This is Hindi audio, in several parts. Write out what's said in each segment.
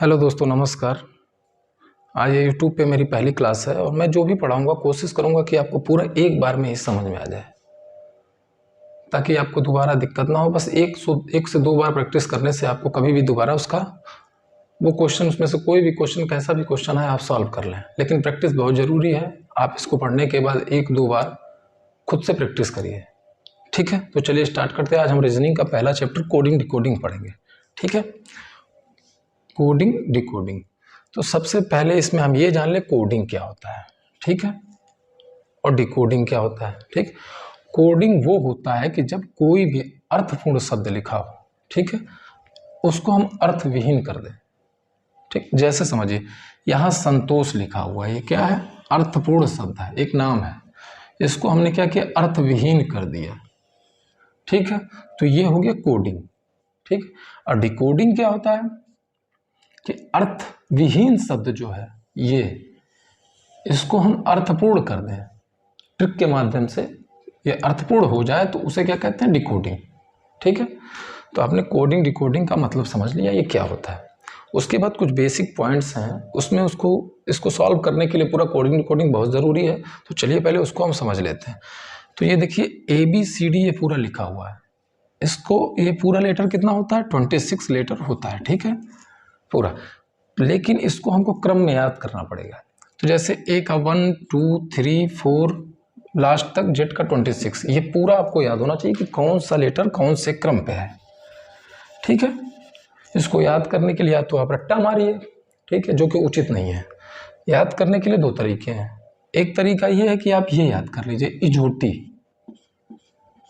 हेलो दोस्तों, नमस्कार। आज ये यूट्यूब पे मेरी पहली क्लास है और मैं जो भी पढ़ाऊंगा कोशिश करूंगा कि आपको पूरा एक बार में ही समझ में आ जाए, ताकि आपको दोबारा दिक्कत ना हो। बस एक से दो बार प्रैक्टिस करने से आपको कभी भी दोबारा उसका वो क्वेश्चन, उसमें से कोई भी क्वेश्चन, कैसा भी क्वेश्चन है, आप सॉल्व कर लें। लेकिन प्रैक्टिस बहुत ज़रूरी है। आप इसको पढ़ने के बाद एक दो बार खुद से प्रैक्टिस करिए, ठीक है। तो चलिए स्टार्ट करते हैं। आज हम रीजनिंग का पहला चैप्टर कोडिंग डिकोडिंग पढ़ेंगे, ठीक है। Coding decoding. तो सबसे पहले इसमें हम ये जान ले कोडिंग क्या होता है, ठीक है, और डिकोडिंग क्या होता है, ठीक। कोडिंग वो होता है कि जब कोई भी अर्थपूर्ण शब्द लिखा हो, ठीक है, उसको हम अर्थविहीन कर दें, ठीक। जैसे समझिए, यहाँ संतोष लिखा हुआ है, ये क्या है? अर्थपूर्ण शब्द है, एक नाम है। इसको हमने क्या किया? अर्थविहीन कर दिया, ठीक है। तो ये हो गया कोडिंग, ठीक। और डिकोडिंग क्या होता है कि अर्थ विहीन शब्द जो है ये, इसको हम अर्थपूर्ण कर दें, ट्रिक के माध्यम से ये अर्थपूर्ण हो जाए, तो उसे क्या कहते हैं? डिकोडिंग, ठीक है। तो आपने कोडिंग डिकोडिंग का मतलब समझ लिया, ये क्या होता है। उसके बाद कुछ बेसिक पॉइंट्स हैं, उसमें इसको सॉल्व करने के लिए पूरा कोडिंग डिकोडिंग बहुत ज़रूरी है। तो चलिए पहले उसको हम समझ लेते हैं। तो ये देखिए ABCD ये पूरा लिखा हुआ है। इसको ये पूरा लेटर कितना होता है? 26 लेटर होता है, ठीक है, पूरा। लेकिन इसको हमको क्रम में याद करना पड़ेगा। तो जैसे A का 1 2 3 4 लास्ट तक, Z का 26, ये पूरा आपको याद होना चाहिए कि कौन सा लेटर कौन से क्रम पे है, ठीक है। इसको याद करने के लिए या तो आप रट्टा मारिए, ठीक है, जो कि उचित नहीं है। याद करने के लिए दो तरीके हैं। एक तरीका ये है कि आप ये याद कर लीजिए, इजोटी,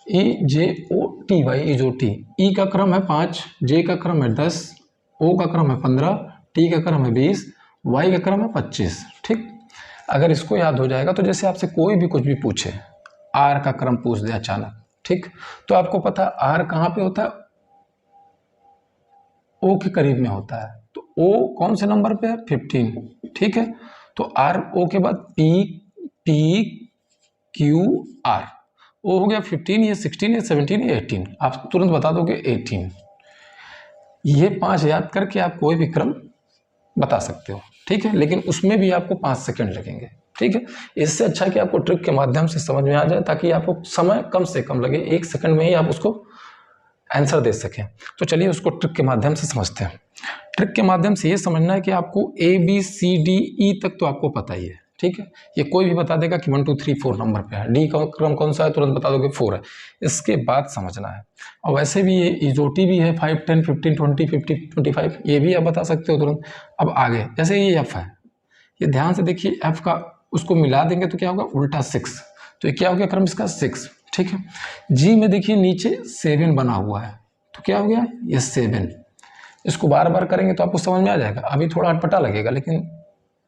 EJOTY, इजोटी। E का क्रम है 5, J का क्रम है 10, O का क्रम है 15, T का क्रम है 20, Y का क्रम है 25, ठीक। अगर इसको याद हो जाएगा तो जैसे आपसे कोई भी कुछ भी पूछे, R का क्रम पूछ दे अचानक, ठीक, तो आपको पता है R कहाँ पे होता है? O के करीब में होता है। तो O कौन से नंबर पे है? 15, ठीक है। तो R O के बाद P Q R, O हो गया 15, ये 16, ये 17, ये 18। आप तुरंत बता दोगे 18। ये 5 याद करके आप कोई भी क्रम बता सकते हो, ठीक है। लेकिन उसमें भी आपको 5 सेकंड लगेंगे, ठीक है। इससे अच्छा है कि आपको ट्रिक के माध्यम से समझ में आ जाए, ताकि आपको समय कम से कम लगे, 1 सेकंड में ही आप उसको आंसर दे सकें। तो चलिए उसको ट्रिक के माध्यम से समझते हैं। ट्रिक के माध्यम से ये समझना है कि आपको ABCDE तक तो आपको पता ही है, ठीक है। ये कोई भी बता देगा कि 1 2 3 4 नंबर पे है। D का क्रम कौन सा है? तुरंत बता दोगे 4 है। इसके बाद समझना है। और वैसे भी ये इजोटी भी है, 5 10 15 20 50 25, ये भी आप बता सकते हो तुरंत। अब आगे जैसे ये F है, ये ध्यान से देखिए, F का उसको मिला देंगे तो क्या होगा? उल्टा 6। तो ये क्या हो गया क्रम इसका? 6, ठीक है। G में देखिए नीचे 7 बना हुआ है, तो क्या हो गया? ये 7। इसको बार बार करेंगे तो आपको समझ में आ जाएगा। अभी थोड़ा अटपटा लगेगा, लेकिन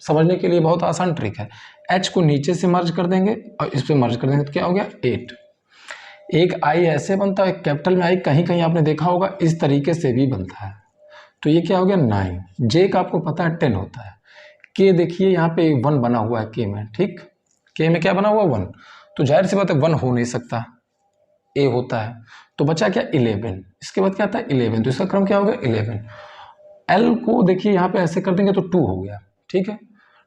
समझने के लिए बहुत आसान ट्रिक है। H को नीचे से मर्ज कर देंगे और इस पे मर्ज कर देंगे, तो क्या हो गया? 8। एक I ऐसे बनता है, कैपिटल में I कहीं कहीं आपने देखा होगा इस तरीके से भी बनता है। तो ये क्या हो गया? 9। J का आपको पता है 10 होता है। K देखिए यहाँ पे 1 बना हुआ है K में, ठीक। K में क्या बना हुआ? 1। तो जाहिर सी बात है 1 हो नहीं सकता, A होता है। तो बचा क्या? 11। इसके बाद क्या आता है? 11। तो इसका क्रम क्या होगा? 11। L को देखिए यहाँ पे ऐसे कर देंगे तो 2 हो गया, ठीक है।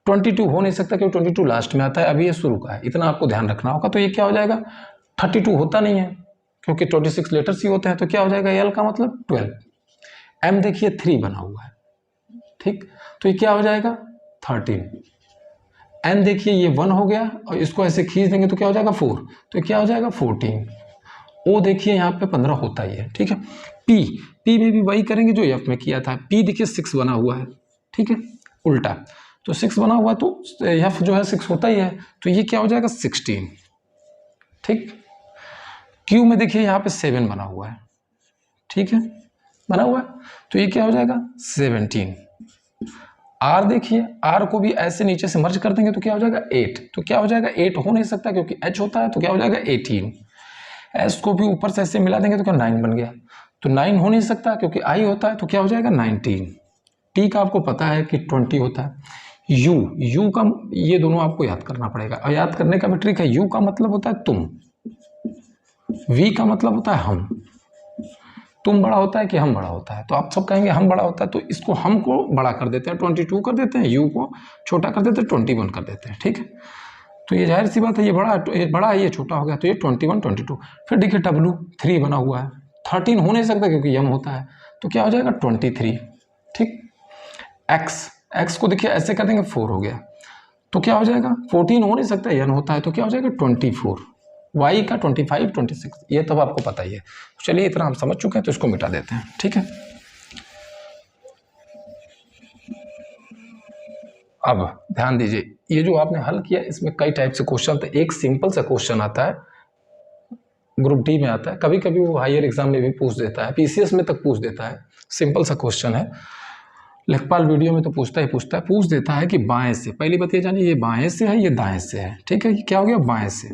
22 हो नहीं सकता क्योंकि 22 लास्ट में आता है, अभी ये शुरू का है, इतना आपको ध्यान रखना होगा। तो ये क्या हो जाएगा? 32 होता नहीं है क्योंकि 26 लेटर्स ही होते हैं। तो क्या हो जाएगा? L का मतलब 12। M देखिए 3 बना हुआ है, ठीक। तो ये क्या हो जाएगा? 13। N देखिए ये 1 हो गया और इसको ऐसे खींच देंगे तो क्या हो जाएगा? 4। तो क्या हो जाएगा? 14। O देखिए यहाँ पे 15 होता ही है, ठीक है। P में भी वही करेंगे जो F में किया था। P देखिए 6 बना हुआ है, ठीक है, उल्टा। तो 6 बना हुआ तो F जो है 6 होता ही है। तो ये क्या हो जाएगा? 16, ठीक। Q में देखिए यहाँ पे 7 बना हुआ है, ठीक है, बना हुआ है। तो ये क्या हो जाएगा? 17। R देखिए, R को भी ऐसे नीचे से मर्ज कर देंगे तो क्या हो जाएगा? 8। तो क्या हो जाएगा? 8 हो नहीं सकता क्योंकि H होता है। तो क्या हो जाएगा? 18। S को भी ऊपर से ऐसे मिला देंगे तो क्या? 9 बन गया। तो 9 हो नहीं सकता क्योंकि I होता है। तो क्या हो जाएगा? 19। T का आपको पता है कि 20 होता है। U का ये दोनों आपको याद करना पड़ेगा, और याद करने का भी ट्रिक है। U का मतलब होता है तुम, V का मतलब होता है हम। तुम बड़ा होता है कि हम बड़ा होता है, तो आप सब कहेंगे हम बड़ा होता है, तो इसको हम को बड़ा कर देते हैं 22 कर देते हैं, यू को छोटा कर देते हैं 21 कर देते हैं, ठीक है। तो ये जाहिर सी बात है, ये बड़ा है, ये छोटा हो गया, तो ये 21 22। फिर देखिए W3 बना हुआ है, 13 हो नहीं सकता क्योंकि m होता है, तो क्या हो जाएगा 23, ठीक। x को देखिए ऐसे कर देंगे 4 हो गया, तो क्या हो जाएगा 14 हो नहीं सकता, n होता है, तो क्या हो जाएगा 24। y का 25 26, ये तब आपको पता ही है। चलिए इतना हम समझ चुके हैं, तो इसको मिटा देते हैं, ठीक है। अब ध्यान दीजिए, ये जो आपने हल किया इसमें कई टाइप से क्वेश्चन थे। एक सिंपल सा क्वेश्चन आता है, ग्रुप डी में आता है, कभी कभी वो हायर एग्जाम में भी पूछ देता है, पीसीएस में तक पूछ देता है। सिंपल सा क्वेश्चन है, लेखपाल वीडियो में तो पूछ देता है कि बाएं से, पहली बात ये जानिए, ये बाएं से है, ये दाएं से है, ठीक है। ये क्या हो गया बाएं से,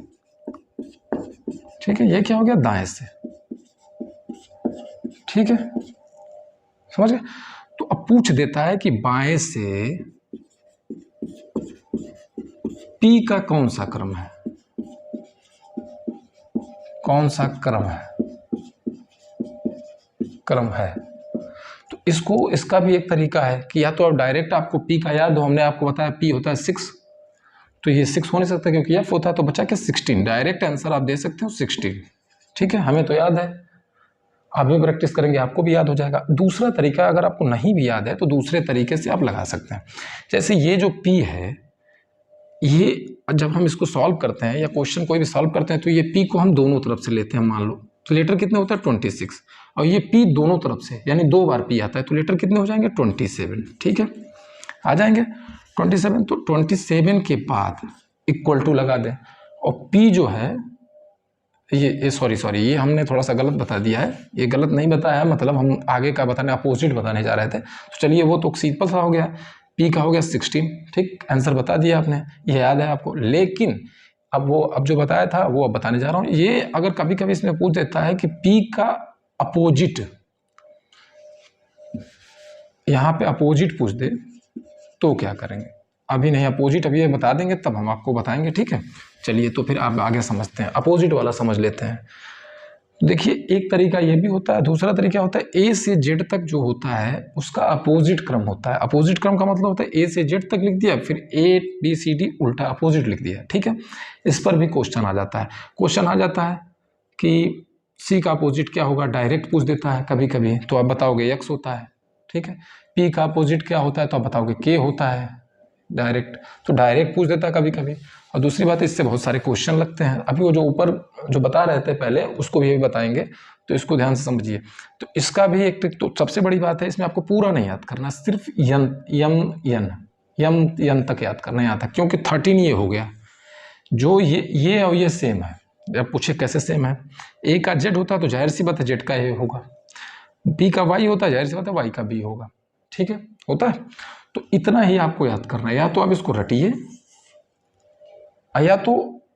ठीक है, ये क्या हो गया दाएं से, ठीक है, समझ गए। तो अब पूछ देता है कि बाएं से P का कौन सा क्रम है, कौन सा क्रम है। तो इसका भी एक तरीका है कि या तो आप डायरेक्ट, आपको P का याद हो, हमने आपको बताया P होता है 6, तो ये 6 हो नहीं सकता क्योंकि F होता है, तो बचा क्या 16। डायरेक्ट आंसर आप दे सकते हो 16, ठीक है, हमें तो याद है, आप भी प्रैक्टिस करेंगे आपको भी याद हो जाएगा। दूसरा तरीका, अगर आपको नहीं भी याद है तो दूसरे तरीके से आप लगा सकते हैं। जैसे ये जो P है, ये जब हम इसको सॉल्व करते हैं या क्वेश्चन कोई भी सॉल्व करते हैं, तो ये P को हम दोनों तरफ से लेते हैं, मान लो, तो लेटर कितने होता है 26, और ये P दोनों तरफ से, यानी 2 बार P आता है, तो लेटर कितने हो जाएंगे 27, ठीक है, आ जाएंगे 27। तो 27 के बाद इक्वल टू लगा दें, और P जो है ये सॉरी ये हमने थोड़ा सा गलत बता दिया है, ये गलत नहीं बताया है, मतलब हम आगे का बताने, अपोजिट बताने जा रहे थे। तो चलिए वो तो सिंपल सा हो गया, P का हो गया 16, ठीक, आंसर बता दिया आपने, ये याद है आपको। लेकिन अब जो बताया था वो अब बताने जा रहा हूँ। ये अगर कभी कभी इसमें पूछ देता है कि P का अपोजिट, यहाँ पे अपोजिट पूछ दे तो क्या करेंगे, अभी नहीं अपोजिट, अभी ये बता देंगे तब हम आपको बताएंगे, ठीक है। चलिए तो फिर आप आगे समझते हैं, अपोजिट वाला समझ लेते हैं। देखिए एक तरीका ये भी होता है, दूसरा तरीका होता है A से Z तक जो होता है उसका अपोजिट क्रम होता है। अपोजिट क्रम का मतलब होता है A से Z तक लिख दिया, फिर A B C D उल्टा अपोजिट लिख दिया, ठीक है। इस पर भी क्वेश्चन आ जाता है, कि C का अपोजिट क्या होगा, डायरेक्ट पूछ देता है कभी कभी, तो आप बताओगे X होता है, ठीक है। P का अपोजिट क्या होता है, तो आप बताओगे K होता है, डायरेक्ट, तो डायरेक्ट पूछ देता है कभी कभी। और दूसरी बात, इससे बहुत सारे क्वेश्चन लगते हैं। अभी वो जो ऊपर जो बता रहे थे पहले, उसको भी बताएंगे, तो इसको ध्यान से समझिए। तो इसका भी एक ट्रिक, तो सबसे बड़ी बात है इसमें आपको पूरा नहीं याद करना, सिर्फ यम तक याद करना यहाँ तक, क्योंकि 13 ये हो गया, जो ये और ये सेम है। जब पूछे कैसे सेम है, A का Z होता है तो जाहिर सी बात है Z का A होगा, B का Y होता है जाहिर सी बात है Y का B होगा, ठीक है, होता है। तो इतना ही आपको याद करना है, या तो आप इसको रटिए या तो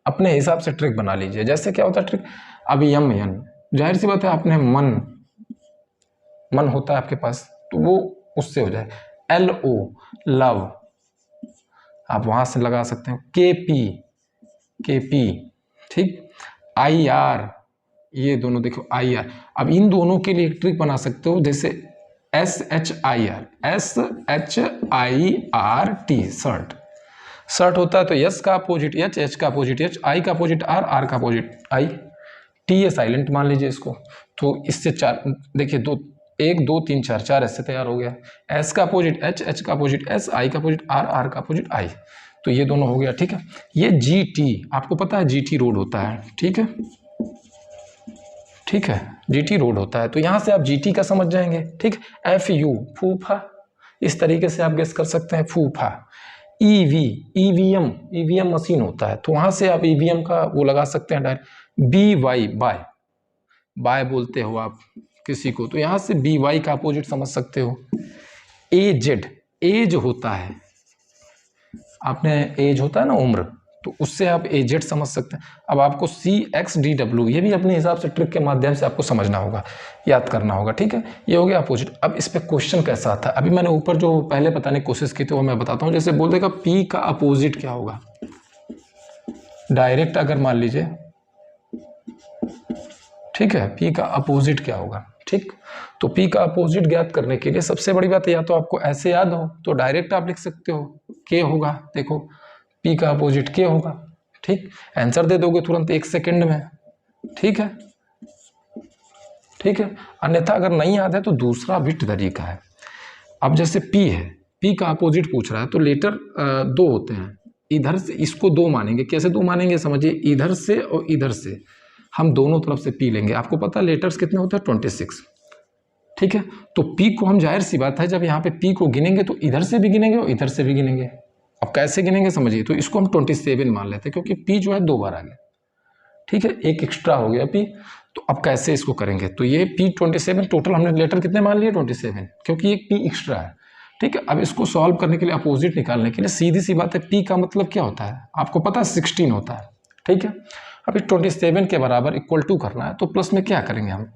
अपने हिसाब से ट्रिक बना लीजिए। जैसे क्या होता है ट्रिक, अभी यम जाहिर सी बात है, आपने मन होता है आपके पास, तो वो उससे हो जाए। LO लव, आप वहां से लगा सकते हैं। KP ठीक। IR, ये दोनों देखो IR, अब इन दोनों के लिए ट्रिक बना सकते हो, जैसे SHIR शर्ट होता है, तो S का अपोजिट H का अपोजिट H, I का अपोजिट R का अपोजिट I, T है साइलेंट मान लीजिए इसको। तो इससे 4 देखिए, 1 2 3 4 ऐसे तैयार हो गया। S का अपोजिट H का अपोजिट S, I का अपोजिट R का अपोजिट I, तो ये दोनों हो गया, ठीक है। ये GT, आपको पता है GT रोड होता है, ठीक है, GT रोड होता है, तो यहाँ से आप GT का समझ जाएंगे, ठीक। FU फूफा, इस तरीके से आप गेस कर सकते हैं, फूफा। EVM मशीन होता है, तो वहां से आप EVM का वो लगा सकते हैं डायरेक्ट। BY बाय बोलते हो आप किसी को, तो यहाँ से BY का अपोजिट समझ सकते हो। एज होता है, आपने एज होता है ना उम्र, तो उससे आप AZ समझ सकते हैं। अब आपको CXDW, ये भी अपने हिसाब से ट्रिक के माध्यम से आपको समझना होगा, याद करना होगा, ठीक है। ये हो गया अपोजिट। अब इस पे क्वेश्चन कैसा आता है, अभी मैंने ऊपर जो पहले बताने की कोशिश की थी वो मैं बताता हूँ। जैसे बोल देगा P का अपोजिट क्या होगा, डायरेक्ट अगर मान लीजिए, ठीक है, P का अपोजिट क्या होगा, ठीक। तो P का अपोजिट ज्ञात करने के लिए सबसे बड़ी बात है, या तो आपको ऐसे याद हो तो डायरेक्ट आप लिख सकते हो K होगा, देखो P का अपोजिट K होगा, ठीक। आंसर दे दोगे तुरंत 1 सेकेंड में, ठीक है, ठीक है। अन्यथा अगर नहीं याद है तो दूसरा भी तरीका है। अब जैसे P है, P का अपोजिट पूछ रहा है तो लेटर 2 होते हैं, इधर से इसको 2 मानेंगे। कैसे 2 मानेंगे समझिए, इधर से और इधर से हम दोनों तरफ से P लेंगे। आपको पता है लेटर्स कितने होते हैं, 26, ठीक है। तो P को हम, जाहिर सी बात है, जब यहाँ पे P को गिनेंगे तो इधर से भी गिनेंगे और इधर से भी गिनेंगे। अब कैसे गिनेंगे समझिए, तो इसको हम 27 मान लेते हैं क्योंकि P जो है 2 बार आ गया, ठीक है, एक एक्स्ट्रा हो गया P। तो अब कैसे इसको करेंगे, तो ये P27 टोटल हमने लेटर कितने मान लिए 27, क्योंकि एक P एक्स्ट्रा है, ठीक है। अब इसको सॉल्व करने के लिए, अपोजिट निकालने के लिए, सीधी सी बात है, P का मतलब क्या होता है आपको पता है, 16 होता है, ठीक है। अब 27 के बराबर इक्वल टू करना है तो प्लस में क्या करेंगे हम,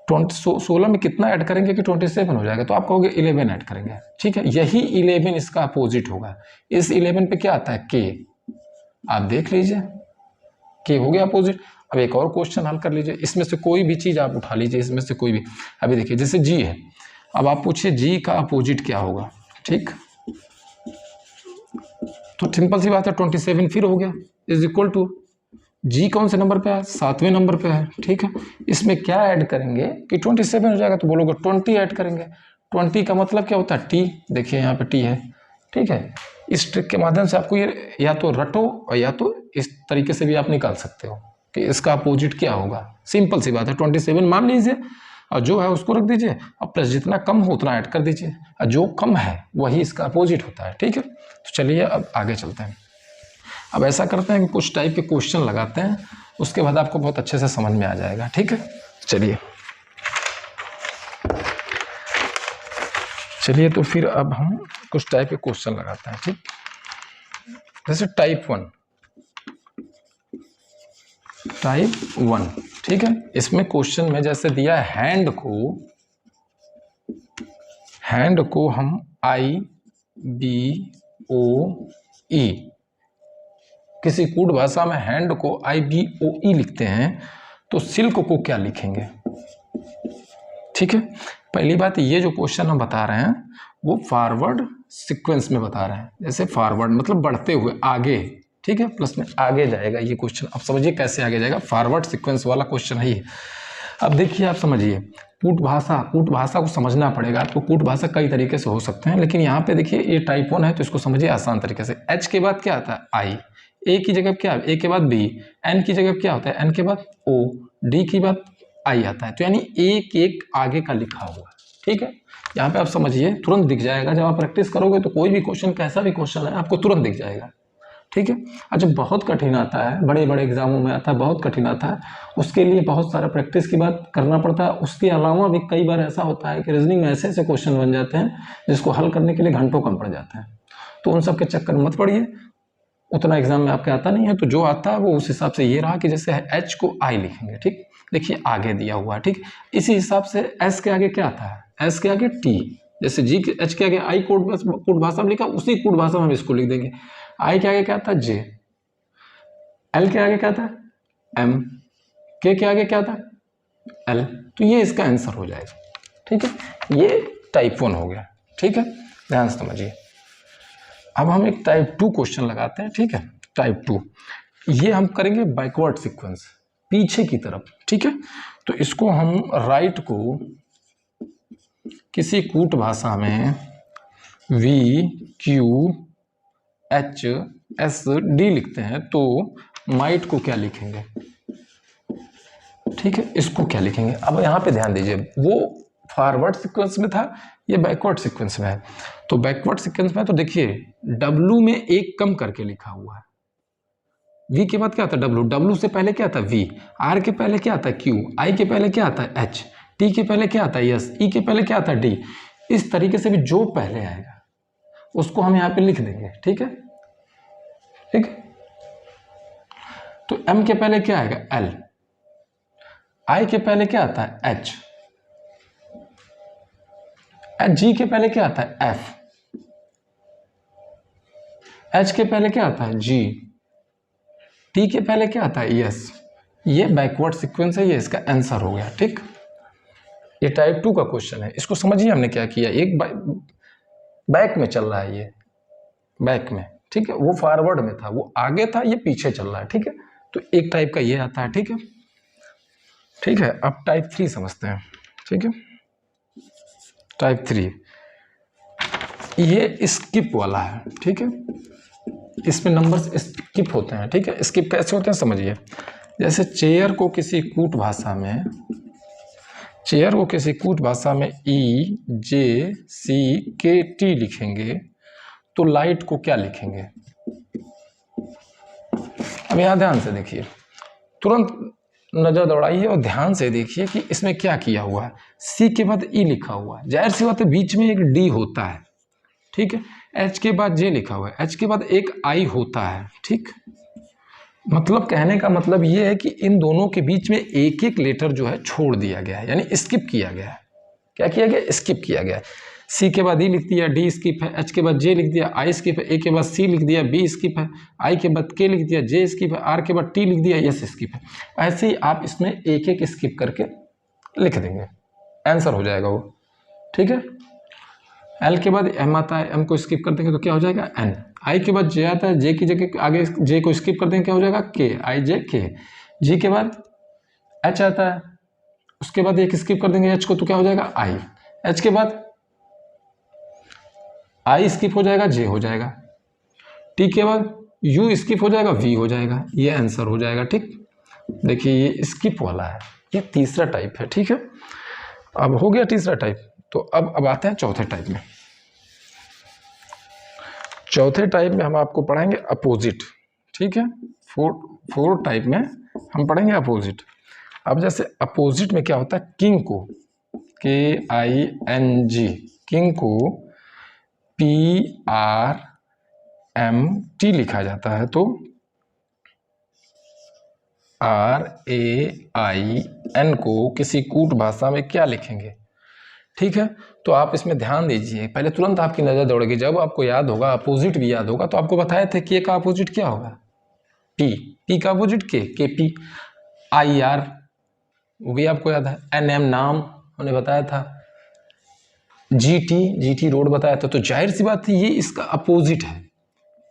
16 में कितना ऐड करेंगे कि 27 हो जाएगा, तो आप कहोगे 11 ऐड करेंगे, ठीक है। यही 11 इसका अपोजिट होगा। इस 11 पे क्या आता है, K, आप देख लीजिए K हो गया अपोजिट। अब एक और क्वेश्चन हल कर लीजिए, इसमें से कोई भी चीज आप उठा लीजिए, इसमें से कोई भी। अभी देखिए जैसे G है, अब आप पूछिए G का अपोजिट क्या होगा, ठीक। तो सिंपल सी बात है, 27 फिर हो गया इज इक्वल टू G कौन से नंबर पे है, 7वें नंबर पे है, ठीक है। इसमें क्या ऐड करेंगे कि 27 हो जाएगा, तो बोलोगे 20 ऐड करेंगे। 20 का मतलब क्या होता है, T, देखिए यहाँ पे T है, ठीक है। इस ट्रिक के माध्यम से आपको ये या तो रटो और या तो इस तरीके से भी आप निकाल सकते हो कि इसका अपोजिट क्या होगा। सिंपल सी बात है, 27 मान लीजिए और जो है उसको रख दीजिए, और प्लस जितना कम हो उतना ऐड कर दीजिए, और जो कम है वही इसका अपोजिट होता है, ठीक है। तो चलिए अब आगे चलते हैं। अब ऐसा करते हैं कि कुछ टाइप के क्वेश्चन लगाते हैं, उसके बाद आपको बहुत अच्छे से समझ में आ जाएगा, ठीक है। चलिए तो फिर अब हम कुछ टाइप के क्वेश्चन लगाते हैं, ठीक। जैसे टाइप 1, ठीक है। इसमें क्वेश्चन में जैसे दिया है, हैंड को हम IBOE, किसी कूट भाषा में हैंड को IBOE लिखते हैं, तो सिल्क को क्या लिखेंगे, ठीक है। पहली बात, ये जो क्वेश्चन हम बता रहे हैं वो फॉरवर्ड सीक्वेंस में बता रहे हैं। जैसे फॉरवर्ड मतलब बढ़ते हुए आगे, ठीक है, प्लस में आगे जाएगा ये क्वेश्चन। अब समझिए कैसे आगे जाएगा, फॉरवर्ड सीक्वेंस वाला क्वेश्चन है ये। अब देखिए आप समझिए, कूट भाषा को समझना पड़ेगा आपको। कूट भाषा कई तरीके से हो सकते हैं, लेकिन यहाँ पे देखिए ये टाइप 1 है तो इसको समझिए आसान तरीके से। H के बाद क्या आता है, I, A की जगह क्या, A के बाद B, N की जगह क्या होता है, N के बाद O, D की बाद I आता है। तो यानी एक एक आगे का लिखा हुआ है, ठीक है। यहाँ पे आप समझिए, तुरंत दिख जाएगा जब आप प्रैक्टिस करोगे तो कोई भी क्वेश्चन, कैसा भी क्वेश्चन है, आपको तुरंत दिख जाएगा, ठीक है। अच्छा, बहुत कठिन आता है, बड़े बड़े एग्जामों में आता है, बहुत कठिन आता है, उसके लिए बहुत सारा प्रैक्टिस की बात करना पड़ता है। उसके अलावा भी कई बार ऐसा होता है कि रीजनिंग में ऐसे ऐसे क्वेश्चन बन जाते हैं जिसको हल करने के लिए घंटों कम पड़ जाते हैं। तो उन सब के चक्कर में मत पड़िए, उतना एग्जाम में आपके आता नहीं है। तो जो आता है वो उस हिसाब से ये रहा कि जैसे H को I लिखेंगे, ठीक, देखिए आगे दिया हुआ है, ठीक। इसी हिसाब से S के आगे क्या आता है, S के आगे T, जैसे G के H के आगे I कोड भाषा में लिखा, उसी कोड भाषा में हम इसको लिख देंगे। I के आगे क्या आता है, J, L के आगे क्या आता है, M, K के आगे क्या आता है, L। तो ये इसका आंसर हो जाएगा, ठीक है। ये टाइप 1 हो गया, ठीक है, ध्यान से समझिए। अब हम एक टाइप 2 क्वेश्चन लगाते हैं, ठीक है। टाइप 2 ये हम करेंगे बैकवर्ड सीक्वेंस, पीछे की तरफ, ठीक है। तो इसको हम राइट को किसी कूट भाषा में VQHSD लिखते हैं, तो माइट को क्या लिखेंगे, ठीक है, इसको क्या लिखेंगे। अब यहाँ पे ध्यान दीजिए, वो फॉरवर्ड सीक्वेंस में था, ये बैकवर्ड सीक्वेंस में है। तो बैकवर्ड सीक्वेंस में तो देखिए W में एक कम करके लिखा हुआ है। V के बाद क्या आता है, W से पहले क्या आता है, V, R के पहले क्या आता है, Q, I के पहले क्या आता है, H, T के पहले क्या आता है, S, E के पहले क्या आता है, D। इस तरीके से भी जो पहले आएगा उसको हम यहाँ पे लिख देंगे, ठीक है, ठीक। तो M के पहले क्या आएगा, L, I के पहले क्या आता है, H, G के पहले क्या आता है, F, H के पहले क्या आता है, G, T के पहले क्या आता है, S। ये बैकवर्ड सीक्वेंस है, ये इसका आंसर हो गया, ठीक। ये टाइप 2 का क्वेश्चन है, इसको समझिए हमने क्या किया। एक बैक में चल रहा है, ये बैक में, ठीक है, वो फॉरवर्ड में था, वो आगे था, ये पीछे चल रहा है, ठीक है। तो एक टाइप का ये आता है, ठीक है। ठीक है, अब टाइप 3 समझते हैं, ठीक है। टाइप 3 ये स्किप वाला है, ठीक है। इसमें नंबर्स स्किप होते हैं, ठीक है। स्किप कैसे होते हैं समझिए। जैसे चेयर को किसी कूट भाषा में, चेयर को किसी कूट भाषा में EJCKT लिखेंगे तो लाइट को क्या लिखेंगे। अब यहां ध्यान से देखिए, तुरंत नजर दौड़ाइए और ध्यान से देखिए कि इसमें क्या किया हुआ है। C के बाद E लिखा हुआ है, जाहिर सी बात है बीच में एक D होता है, ठीक है। H के बाद J लिखा हुआ है, H के बाद एक I होता है, ठीक। मतलब कहने का मतलब ये है कि इन दोनों के बीच में एक एक लेटर जो है छोड़ दिया गया है, यानी स्किप किया गया है। क्या किया गया, स्किप किया गया है। C के बाद E लिख दिया, D स्किप है, H के बाद J लिख दिया, I स्किप है, A के बाद C लिख दिया, B स्किप है, I के बाद K लिख दिया, J स्किप है, R के बाद T लिख दिया, S स्किप है। ऐसे ही आप इसमें एक एक स्किप करके लिख देंगे, आंसर हो जाएगा वो, ठीक है। L के बाद M आता है, M को स्किप कर देंगे तो क्या हो जाएगा N। I के बाद J आता है, J की जगह आगे J को स्किप कर देंगे, क्या हो जाएगा K, IJK। G के बाद H आता है, उसके बाद एक स्किप कर देंगे H को तो क्या हो जाएगा I। H के बाद I स्किप हो जाएगा, J हो जाएगा। T के बाद U स्किप हो जाएगा, V हो जाएगा। ये आंसर हो जाएगा, ठीक। देखिए ये स्किप वाला है, ये तीसरा टाइप है, ठीक है। अब हो गया तीसरा टाइप, तो अब आते हैं चौथे टाइप में। चौथे टाइप में हम आपको पढ़ाएंगे अपोजिट, ठीक है। फोर टाइप में हम पढ़ेंगे अपोजिट। अब जैसे अपोजिट में क्या होता है, किंग को KING, किंग को PRMT लिखा जाता है, तो RAIN को किसी कूट भाषा में क्या लिखेंगे, ठीक है। तो आप इसमें ध्यान दीजिए, पहले तुरंत आपकी नज़र दौड़ेगी, जब आपको याद होगा अपोजिट भी याद होगा, तो आपको बताए थे के का अपोजिट क्या होगा, P का अपोजिट KP। IR वो भी आपको याद है, NM नाम हमने बताया था, GT रोड बताया था। तो जाहिर सी बात है ये इसका अपोजिट है,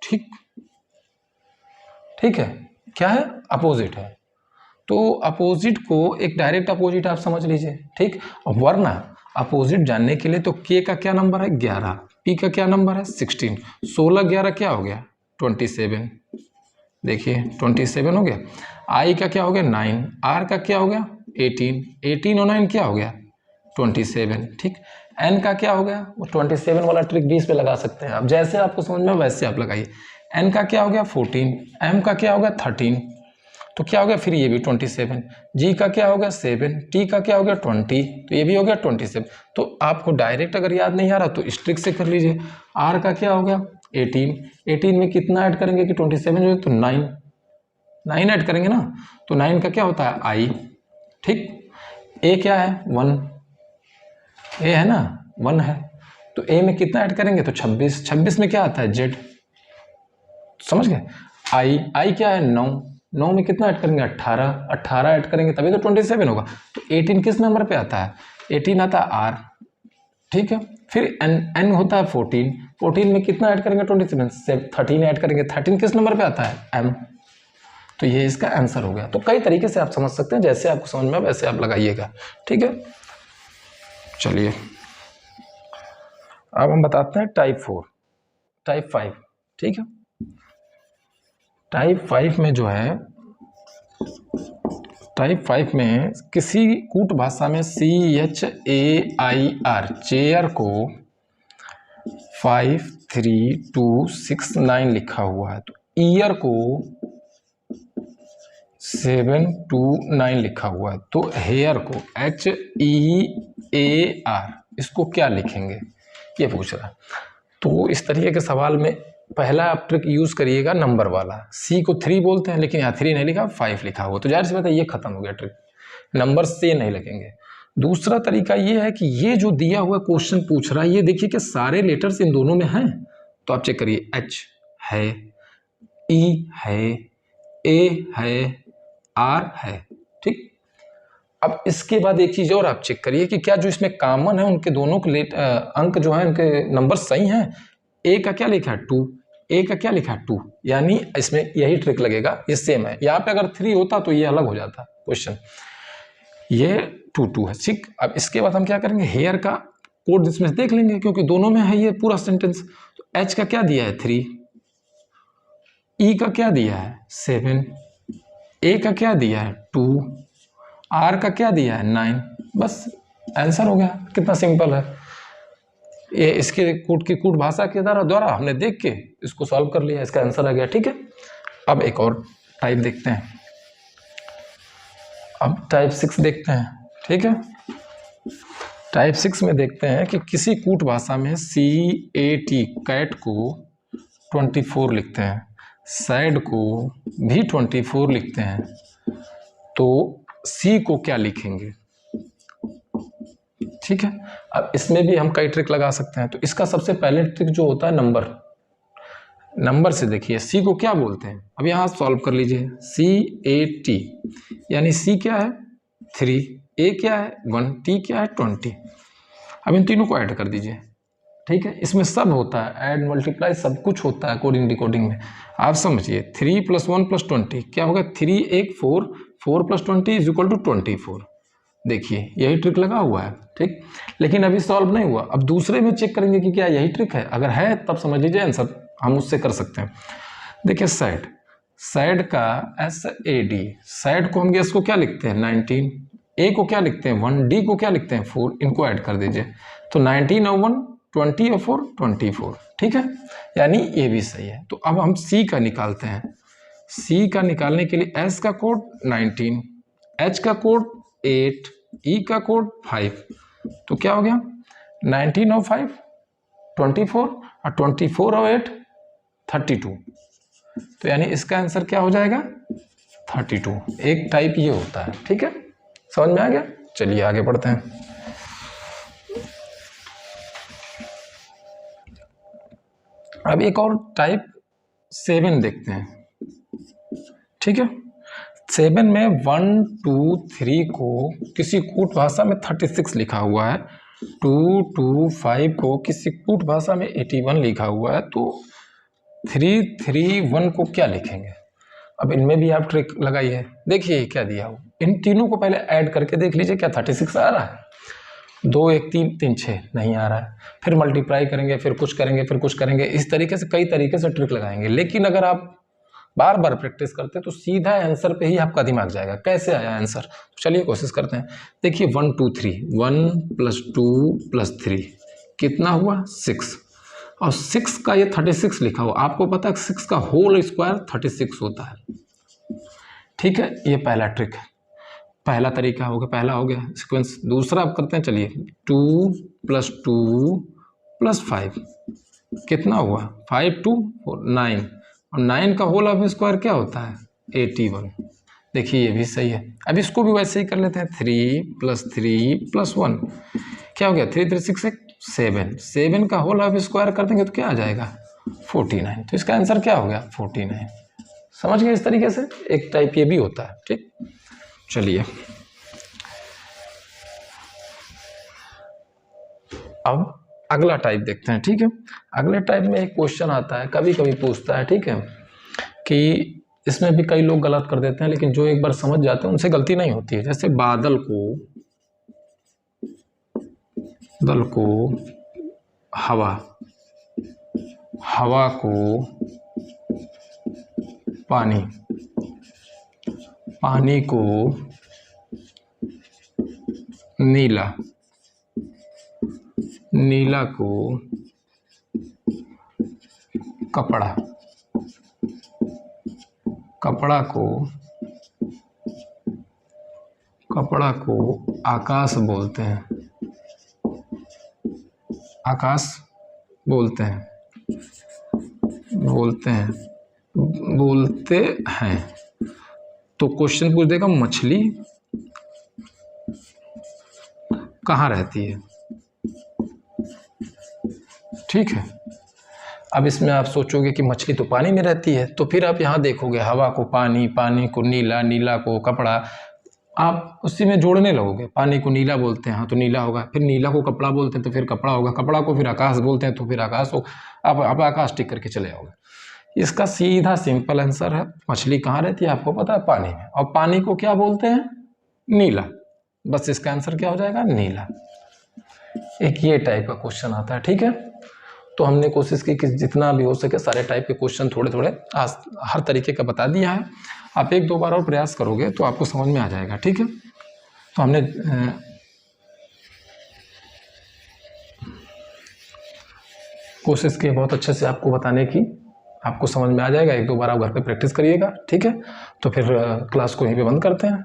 ठीक, ठीक है। क्या है, अपोजिट है। तो अपोजिट को एक डायरेक्ट अपोजिट आप समझ लीजिए, ठीक। वरना अपोजिट जानने के लिए तो के का क्या नंबर है 11, पी का क्या नंबर है 16, 16 11 क्या हो गया 27, देखिए 27 हो गया। आई का क्या हो गया 9, आर का क्या हो गया 18, 18 और 9 क्या हो गया 27, ठीक। एन का क्या हो गया, वो 27 वाला ट्रिक 20 पे लगा सकते हैं आप, जैसे आपको समझ में वैसे आप लगाइए। एन का क्या हो गया 14, एम का क्या हो गया 13, तो क्या हो गया फिर ये भी 27, जी का क्या हो गया 7, टी का क्या हो गया 20, तो ये भी हो गया 27। तो आपको डायरेक्ट अगर याद नहीं आ रहा तो इस ट्रिक से कर लीजिए। आर का क्या हो गया 18, 18 में कितना ऐड करेंगे कि 27 जो है, तो 9 ऐड करेंगे ना, तो 9 का क्या होता है आई, ठीक। ए क्या है 1, ए है ना 1 है, तो ए में कितना ऐड करेंगे तो 26, 26 में क्या आता है जेड, समझ गए। आई क्या है 9, 9 में कितना ऐड करेंगे 18, 18 ऐड करेंगे तभी तो 27 होगा। तो 18 किस नंबर पे आता है, 18 आता है आर, ठीक है। फिर एन होता है 14, 14 में कितना ऐड करेंगे 27, 13 ऐड करेंगे, 13 किस नंबर पे आता है एम। तो ये इसका आंसर हो गया। तो कई तरीके से आप समझ सकते हैं, जैसे आपको समझ में वैसे आप लगाइएगा, ठीक है। चलिए अब हम बताते हैं टाइप 4, टाइप 5, ठीक है। टाइप 5 में जो है, टाइप 5 में किसी कूट भाषा में CHAIR चेयर को 53269 लिखा हुआ है, तो ईयर को 729 लिखा हुआ है, तो हेयर को HEAR इसको क्या लिखेंगे, ये पूछ रहा है। तो इस तरीके के सवाल में पहला आप ट्रिक यूज करिएगा नंबर वाला, सी को 3 बोलते हैं लेकिन यहाँ 3 नहीं लिखा 5 लिखा हुआ, तो जाहिर सी बात है ये खत्म हो गया ट्रिक, नंबर से नहीं लगेंगे। दूसरा तरीका ये है कि ये जो दिया हुआ क्वेश्चन पूछ रहा है, ये देखिए कि सारे लेटर्स इन दोनों में हैं, तो आप चेक करिए, H है, E है, A है, R है, ठीक। अब इसके बाद एक चीज और आप चेक करिए कि क्या जो इसमें कॉमन है उनके दोनों के अंक जो है उनके नंबर सही हैं। ए का क्या लिखा है 2, ए का क्या लिखा है 2, यानी इसमें यही ट्रिक लगेगा, ये सेम है। यहाँ पे अगर 3 होता तो ये अलग हो जाता क्वेश्चन, ये 2 2 है। ठीक, अब इसके बाद हम क्या करेंगे, हेयर का कोड इसमें देख लेंगे क्योंकि दोनों में है ये पूरा सेंटेंस। तो एच का क्या दिया है 3, ई का क्या दिया है 7, ए का क्या दिया है 2, आर का क्या दिया है 9, बस आंसर हो गया। कितना सिंपल है ये, इसके कूट की कूट भाषा के द्वारा हमने देख के इसको सॉल्व कर लिया, इसका आंसर आ गया। ठीक है, अब एक और टाइप देखते हैं, अब टाइप 6 देखते हैं। ठीक है, टाइप 6 में देखते हैं कि किसी कूट भाषा में CAT कैट को 24 लिखते हैं, सैड को भी 24 लिखते हैं, तो C को क्या लिखेंगे। ठीक है, अब इसमें भी हम कई ट्रिक लगा सकते हैं। तो इसका सबसे पहले ट्रिक जो होता है नंबर से देखिए C को क्या बोलते हैं। अब यहाँ सॉल्व कर लीजिए, CAT यानी C क्या है 3, A क्या है 1, T क्या है 20। अब इन तीनों को ऐड कर दीजिए। ठीक है, इसमें सब होता है, ऐड मल्टीप्लाई सब कुछ होता है कोडिंग डिकोडिंग में। आप समझिए 3 + 1 + 20 क्या होगा, 3 1 4, 4 + 20 = 24। देखिए यही ट्रिक लगा हुआ है। ठीक, लेकिन अभी सॉल्व नहीं हुआ, अब दूसरे में चेक करेंगे कि क्या यही ट्रिक है। अगर है तब समझ लीजिए आंसर हम उससे कर सकते हैं। देखिए सैड का SAD, सैड को हम गेस को क्या लिखते हैं 19, ए को क्या लिखते हैं 1, डी को क्या लिखते हैं 4, इनको ऐड कर दीजिए तो 19 और 1 20 और 4 24। ठीक है, यानी ये भी सही है। तो अब हम सी का निकालते हैं। सी का निकालने के लिए एस का कोड 19, एच का कोड 8, ई का कोड 5, तो क्या हो गया 19 और 5 24 और 24 और 8 32। तो यानी इसका आंसर क्या हो जाएगा 32। एक टाइप ये होता है। ठीक है, समझ में आ गया। चलिए आगे बढ़ते हैं। अब एक और टाइप 7 देखते हैं। ठीक है, 7 में 1 2 3 को किसी कूट भाषा में 36 लिखा हुआ है, 2 2 5 को किसी कूट भाषा में 81 लिखा हुआ है, तो 3 3 1 को क्या लिखेंगे। अब इनमें भी आप ट्रिक लगाइए। देखिए क्या दिया हो, इन तीनों को पहले ऐड करके देख लीजिए क्या 36 आ रहा है। 2 1 3 3 6 नहीं आ रहा है, फिर मल्टीप्लाई करेंगे, फिर कुछ करेंगे, फिर कुछ करेंगे। इस तरीके से कई तरीके से ट्रिक लगाएंगे। लेकिन अगर आप बार बार प्रैक्टिस करते तो सीधा आंसर पे ही आपका दिमाग जाएगा। कैसे आया आंसर, तो चलिए कोशिश करते हैं। देखिए 1 2 3, 1 + 2 + 3 कितना हुआ 6, और 6 का ये 36 लिखा हुआ। आपको पता है 6 का होल स्क्वायर 36 होता है। ठीक है, ये पहला ट्रिक है, पहला तरीका हो गया, पहला हो गया सीक्वेंस। दूसरा आप करते हैं, चलिए 2 + 2 + 5 कितना हुआ 5 2 4 9, और 9 का होल ऑफ स्क्वायर क्या होता है 81। देखिए ये भी सही है। अब इसको भी वैसे ही कर लेते हैं, 3 + 3 + 1 क्या हो गया 3 3 6 7, 7 का होल ऑफ स्क्वायर कर देंगे तो क्या आ जाएगा 49। तो इसका आंसर क्या हो गया 49। समझ गए। इस तरीके से एक टाइप ये भी होता है। ठीक, चलिए अब अगला टाइप देखते हैं। ठीक है, अगले टाइप में एक क्वेश्चन आता है, कभी कभी पूछता है, ठीक है, कि इसमें भी कई लोग गलत कर देते हैं, लेकिन जो एक बार समझ जाते हैं उनसे गलती नहीं होती है। जैसे बादल को हवा, हवा को पानी, पानी को नीला, नीला को कपड़ा, कपड़ा को आकाश बोलते हैं, आकाश बोलते हैं। तो क्वेश्चन पूछ देगा मछली कहाँ रहती है। ठीक है, अब इसमें आप सोचोगे कि मछली तो पानी में रहती है, तो फिर आप यहाँ देखोगे हवा को पानी, पानी को नीला, नीला को कपड़ा, आप उसी में जोड़ने लगोगे। पानी को नीला बोलते हैं हाँ तो नीला होगा, फिर नीला को कपड़ा बोलते हैं तो फिर कपड़ा होगा, कपड़ा को फिर आकाश बोलते हैं तो फिर आकाश हो। आप आकाश टिक करके चले जाओगे। इसका सीधा सिंपल आंसर है, मछली कहाँ रहती है आपको पता है? पानी में। और पानी को क्या बोलते हैं? नीला। बस इसका आंसर क्या हो जाएगा? नीला। एक ये टाइप का क्वेश्चन आता है, ठीक है। तो हमने कोशिश की कि जितना भी हो सके सारे टाइप के क्वेश्चन थोड़े थोड़े आज हर तरीके का बता दिया है। आप एक दो बार और प्रयास करोगे तो आपको समझ में आ जाएगा, ठीक है। तो हमने कोशिश की बहुत अच्छे से आपको बताने की, आपको समझ में आ जाएगा। एक दो बार आप घर पे प्रैक्टिस करिएगा, ठीक है। तो फिर क्लास को यहीं पे बंद करते हैं।